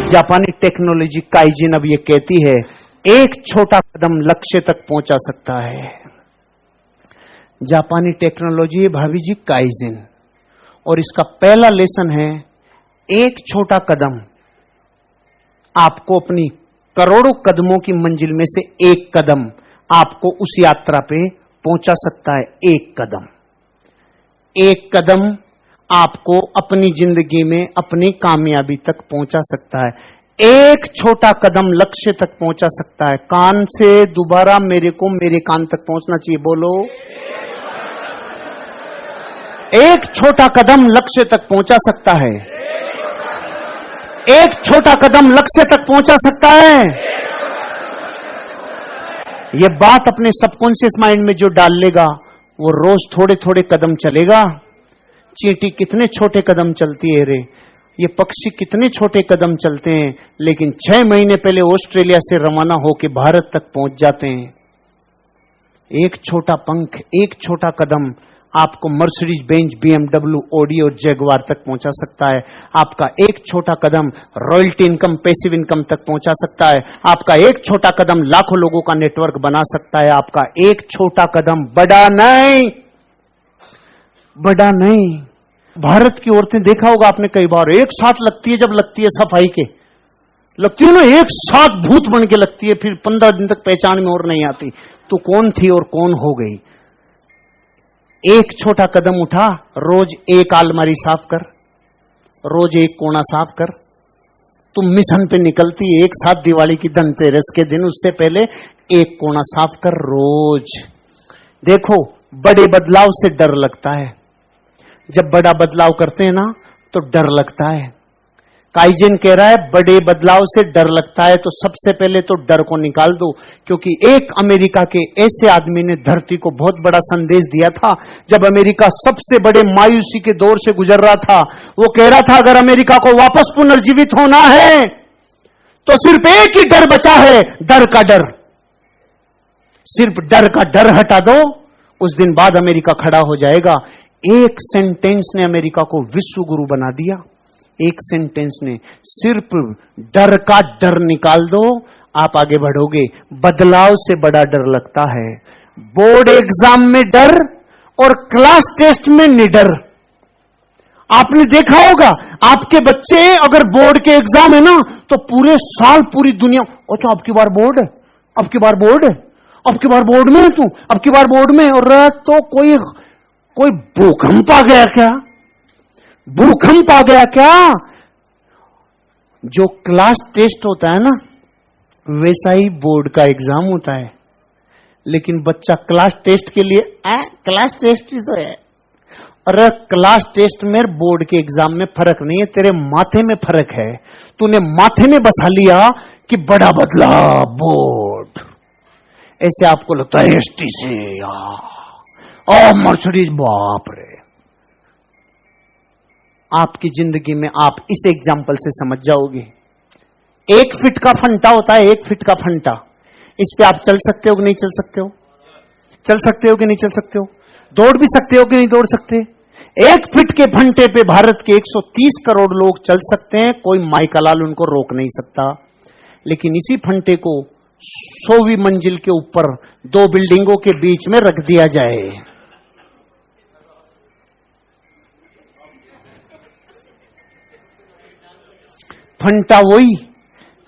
जापानी टेक्नोलॉजी काइजिन अब ये कहती है एक छोटा कदम लक्ष्य तक पहुंचा सकता है। जापानी टेक्नोलॉजी है भाभी जी काइजिन, और इसका पहला लेसन है एक छोटा कदम आपको अपनी करोड़ों कदमों की मंजिल में से एक कदम आपको उस यात्रा पे पहुंचा सकता है। एक कदम आपको अपनी जिंदगी में अपनी कामयाबी तक पहुंचा सकता है। एक छोटा कदम लक्ष्य तक पहुंचा सकता है। कान से दोबारा मेरे को मेरे कान तक पहुंचना चाहिए, बोलो। एक छोटा कदम लक्ष्य तक पहुंचा सकता है। एक छोटा कदम लक्ष्य तक पहुंचा सकता है। यह बात अपने सबकॉन्शियस माइंड में जो डाल लेगा वो रोज थोड़े थोड़े कदम चलेगा। चींटी कितने छोटे कदम चलती है रे, ये पक्षी कितने छोटे कदम चलते हैं, लेकिन 6 महीने पहले ऑस्ट्रेलिया से रवाना होकर भारत तक पहुंच जाते हैं। एक छोटा पंख, एक छोटा कदम आपको मर्सिडीज बेंज, BMW, ऑडी और जैगवार तक पहुंचा सकता है। आपका एक छोटा कदम रॉयल्टी इनकम, पैसिव इनकम तक पहुंचा सकता है। आपका एक छोटा कदम लाखों लोगों का नेटवर्क बना सकता है। आपका एक छोटा कदम, बड़ा नहीं। भारत की औरतें देखा होगा आपने कई बार, एक साथ लगती है, जब लगती है सफाई के लगती है ना, एक साथ भूत बन के लगती है, फिर 15 दिन तक पहचान में और नहीं आती तो कौन थी और कौन हो गई। एक छोटा कदम उठा, रोज एक अलमारी साफ कर, रोज एक कोना साफ कर। तुम मिशन पे निकलती एक साथ दिवाली की धनतेरस के दिन, उससे पहले एक कोना साफ कर रोज। देखो बड़े बदलाव से डर लगता है, जब बड़ा बदलाव करते हैं ना तो डर लगता है। काइजिन कह रहा है बड़े बदलाव से डर लगता है, तो सबसे पहले तो डर को निकाल दो। क्योंकि एक अमेरिका के ऐसे आदमी ने धरती को बहुत बड़ा संदेश दिया था जब अमेरिका सबसे बड़े मायूसी के दौर से गुजर रहा था। वो कह रहा था अगर अमेरिका को वापस पुनर्जीवित होना है तो सिर्फ एक ही डर बचा है, डर का डर। सिर्फ डर का डर हटा दो, उस दिन बाद अमेरिका खड़ा हो जाएगा। एक सेंटेंस ने अमेरिका को विश्व गुरु बना दिया। एक सेंटेंस ने, सिर्फ डर का डर निकाल दो, आप आगे बढ़ोगे। बदलाव से बड़ा डर लगता है। बोर्ड एग्जाम में डर और क्लास टेस्ट में निडर। आपने देखा होगा आपके बच्चे अगर बोर्ड के एग्जाम है ना तो पूरे साल पूरी दुनिया, तो अब की बार बोर्ड है, अब की बार बोर्ड है, अब की बार बोर्ड में है तू, अब की बार बोर्ड में। और तो कोई भूकंप आ गया क्या? भूकंप आ गया क्या? जो क्लास टेस्ट होता है ना वैसा ही बोर्ड का एग्जाम होता है। लेकिन बच्चा क्लास टेस्ट के लिए क्लास टेस्ट ही तो है। और क्लास टेस्ट में बोर्ड के एग्जाम में फर्क नहीं है, तेरे माथे में फर्क है। तूने माथे में बसा लिया कि बड़ा बदला बोर्ड। ऐसे आपको लगता है एसटी से मर्सिडीज, बाप रे। आपकी जिंदगी में आप इस एग्जाम्पल से समझ जाओगे। 1 फीट का फंटा होता है, 1 फीट का फंटा। इस पे आप चल सकते हो कि नहीं चल सकते हो? चल सकते हो कि नहीं चल सकते हो? दौड़ भी सकते हो कि नहीं दौड़ सकते? 1 फीट के फंटे पे भारत के 130 करोड़ लोग चल सकते हैं, कोई माइकलाल उनको रोक नहीं सकता। लेकिन इसी फंटे को 100वीं मंजिल के ऊपर 2 बिल्डिंगों के बीच में रख दिया जाए, फंटा वही